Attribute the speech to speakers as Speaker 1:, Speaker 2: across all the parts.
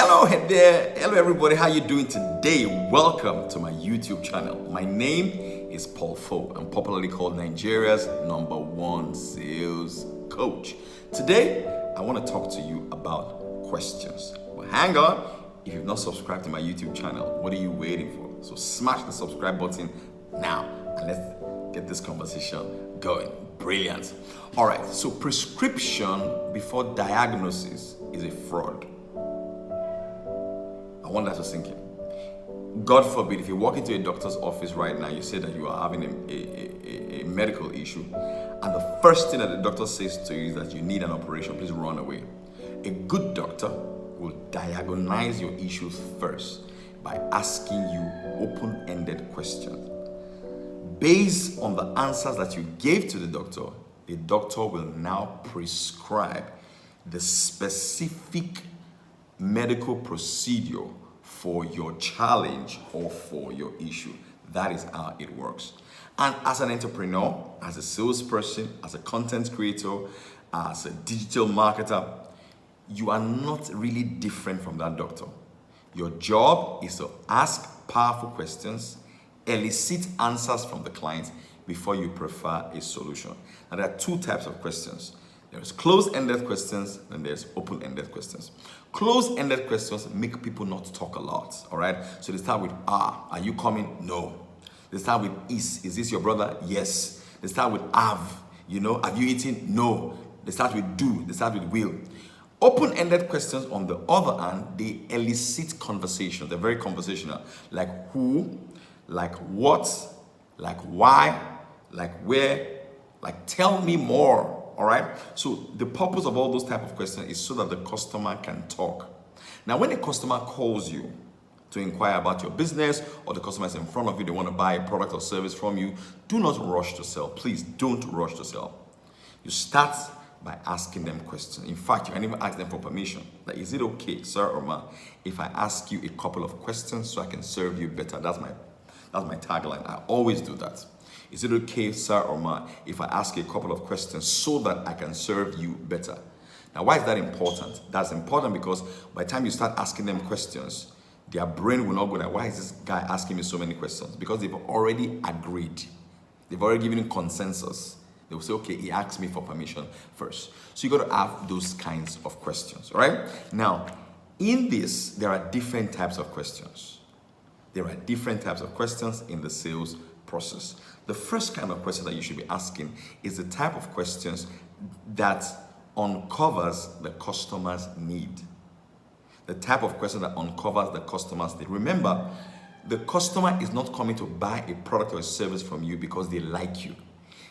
Speaker 1: Hello there, hello everybody, how you doing today? Welcome to my YouTube channel. My name is Paul Fo. I'm popularly called Nigeria's #1 sales coach. Today, I want to talk to you about questions. But hang on, if you've not subscribed to my YouTube channel, what are you waiting for? So smash the subscribe button now and let's get this conversation going. Brilliant. All right, so prescription before diagnosis is a fraud. I want that to sink in. God forbid, if you walk into a doctor's office right now, you say that you are having a medical issue, and the first thing that the doctor says to you is that you need an operation, please run away. A good doctor will diagnose your issues first by asking you open-ended questions. Based on the answers that you gave to the doctor will now prescribe the specific medical procedure for your challenge or for your issue. That is how it works. And as an entrepreneur, as a salesperson, as a content creator, as a digital marketer, you are not really different from that doctor. Your job is to ask powerful questions, elicit answers from the client before you prefer a solution. Now, there are two types of questions. There's closed-ended questions and there's open-ended questions. Closed-ended questions make people not talk a lot, all right? So they start with, are you coming? No. They start with, is this your brother? Yes. They start with, have you eaten? No. They start with do. They start with will. Open-ended questions, on the other hand, they elicit conversation. They're very conversational. Like who, like what, like why, like where, like tell me more. All right. So the purpose of all those type of questions is so that the customer can talk. Now, when a customer calls you to inquire about your business, or the customer is in front of you, they want to buy a product or service from you, do not rush to sell. Please don't rush to sell. You start by asking them questions. In fact, you can even ask them for permission. Like, is it okay, sir or ma, if I ask you a couple of questions so I can serve you better? That's my tagline. I always do that. Is it okay, sir or ma, if I ask you a couple of questions so that I can serve you better? Now, why is that important? That's important because by the time you start asking them questions, their brain will not go like, why is this guy asking me so many questions? Because they've already agreed. They've already given consensus. They will say, okay, he asked me for permission first. So you got to have those kinds of questions, all right? Now, in this, there are different types of questions. There are different types of questions in the sales process. The first kind of question that you should be asking is the type of questions that uncovers the customer's need. The type of question that uncovers the customer's need. Remember, the customer is not coming to buy a product or a service from you because they like you.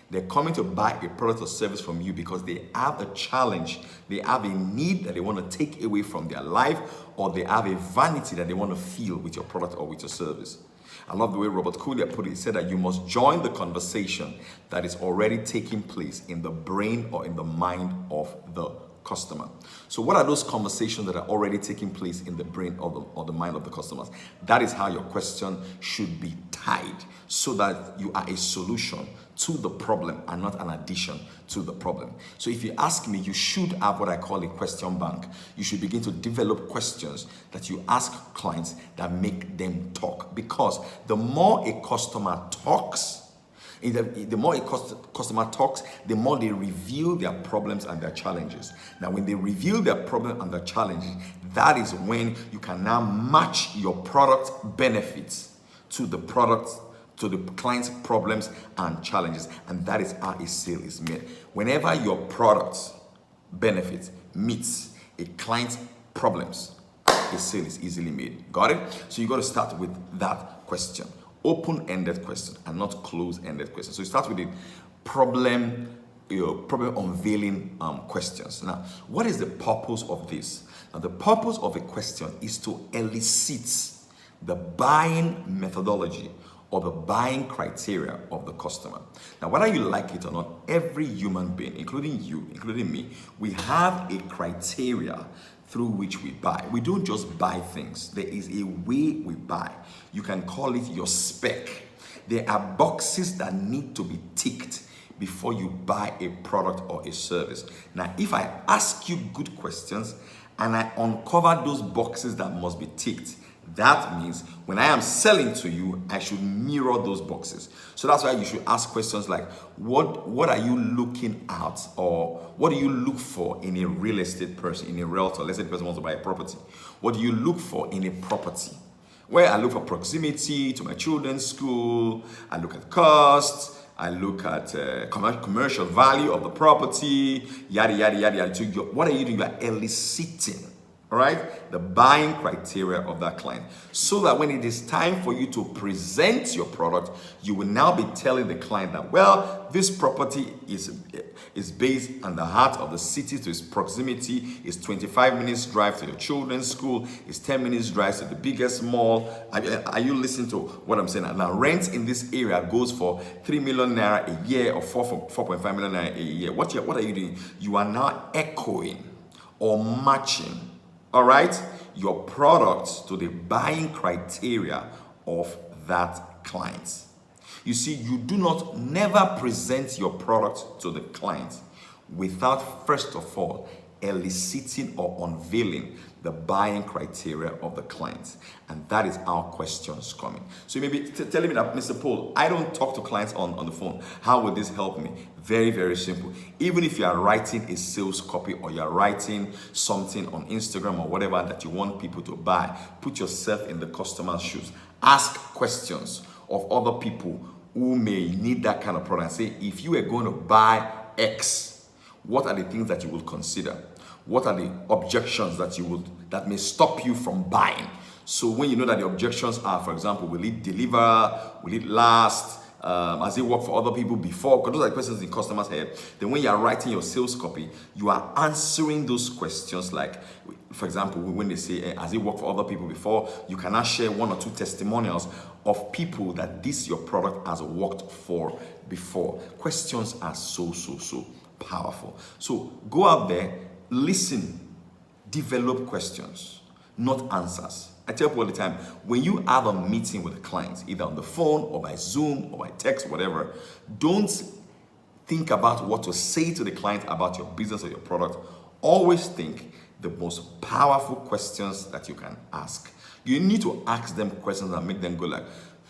Speaker 1: They're coming to buy a product or service from you because they have a challenge, they have a need that they want to take away from their life, or they have a vanity that they want to feel with your product or with your service. I love the way Robert Collier put it. He said that you must join the conversation that is already taking place in the brain or in the mind of the customer. So what are those conversations that are already taking place in the brain or the mind of the customers? That is how your question should be tied, so that you are a solution to the problem and not an addition to the problem. So if you ask me, you should have what I call a question bank. You should begin to develop questions that you ask clients that make them talk. Because the more a customer talks, the more a customer talks, the more they reveal their problems and their challenges. Now, when they reveal their problem and their challenges, that is when you can now match your product benefits to the client's problems and challenges. And that is how a sale is made. Whenever your product benefit meets a client's problems, a sale is easily made. Got it? So you got to start with that question. Open-ended question and not closed-ended question. So you start with the problem unveiling questions. Now, what is the purpose of this? Now, the purpose of a question is to elicit the buying methodology or the buying criteria of the customer. Now, whether you like it or not, every human being, including you, including me, we have a criteria through which we buy. We don't just buy things. There is a way we buy. You can call it your spec. There are boxes that need to be ticked before you buy a product or a service. Now, if I ask you good questions and I uncover those boxes that must be ticked, that means when I am selling to you, I should mirror those boxes. So that's why you should ask questions like, what are you looking at, or what do you look for in a real estate person, in a realtor? Let's say the person wants to buy a property. What do you look for in a property? Where I look for proximity to my children's school, I look at costs, I look at commercial value of the property, yada, yada, yada, yada. So what are you doing? You are eliciting, all right, the buying criteria of that client, so that when it is time for you to present your product, you will now be telling the client that, well, this property is based on the heart of the city, to its proximity, is 25 minutes drive to your children's school, is 10 minutes drive to the biggest mall. Are you listening to what I'm saying? Now, rent in this area goes for 3 million naira a year, or 4.5 million naira a year. What are you doing? You are now echoing or matching, all right, your product to the buying criteria of that client. You see, you do not never present your product to the client without first of all eliciting or unveiling the buying criteria of the client. And that is our questions coming. So you may be telling me that, Mr. Paul, I don't talk to clients on the phone. How would this help me? Very, very simple. Even if you are writing a sales copy, or you're writing something on Instagram or whatever that you want people to buy, put yourself in the customer's shoes. Ask questions of other people who may need that kind of product. Say, if you were going to buy X, what are the things that you will consider? What are the objections that may stop you from buying? So when you know that the objections are, for example, will it deliver? Will it last? Has it worked for other people before? Because those are the questions in customers' head. Then when you are writing your sales copy, you are answering those questions. Like, for example, when they say, has it worked for other people before? You cannot share 1 or 2 testimonials of people that your product has worked for before. Questions are so powerful. So go out there, listen, develop questions, not answers. I tell people all the time, when you have a meeting with a client, either on the phone or by Zoom or by text, whatever, don't think about what to say to the client about your business or your product. Always think the most powerful questions that you can ask. You need to ask them questions that make them go like,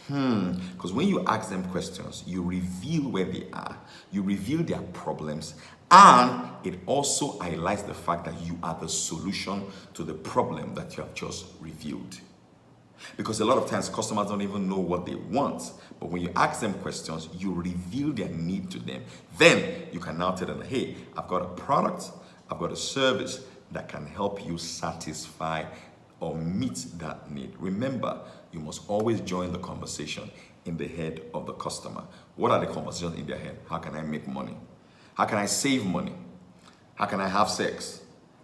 Speaker 1: because when you ask them questions, you reveal where they are, you reveal their problems, and it also highlights the fact that you are the solution to the problem that you have just revealed. Because a lot of times customers don't even know what they want, but when you ask them questions, you reveal their need to them. Then you can now tell them, hey, I've got a product, I've got a service that can help you satisfy or meet that need. Remember, you must always join the conversation in the head of the customer. What are the conversations in their head? How can I make money? How can I save money? How can I have sex?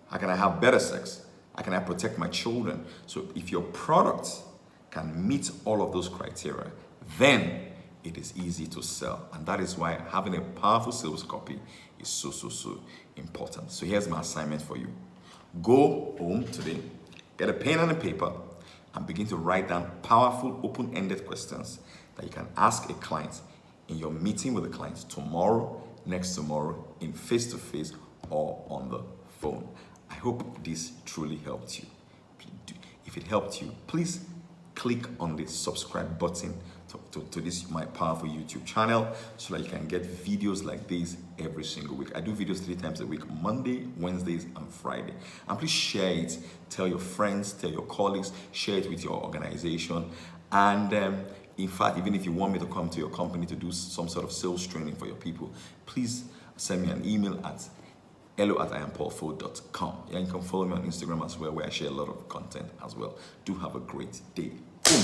Speaker 1: How can I have better sex? How can I protect my children? So if your product can meet all of those criteria, then it is easy to sell. And that is why having a powerful sales copy is so important. So here's my assignment for you. Go home today, get a pen and a paper, and begin to write down powerful, open-ended questions that you can ask a client in your meeting with the client tomorrow, next tomorrow, in face-to-face or on the phone. I hope this truly helped you. If it helped you, please click on the subscribe button to this my powerful YouTube channel, so that you can get videos like this every single week. I do videos 3 times a week, Monday, Wednesdays, and Friday. And please share it, tell your friends, tell your colleagues, share it with your organization. And in fact, even if you want me to come to your company to do some sort of sales training for your people, please send me an email at hello@iampaulfo.com. Yeah, you can follow me on Instagram as well, where I share a lot of content as well. Do have a great day. Boom.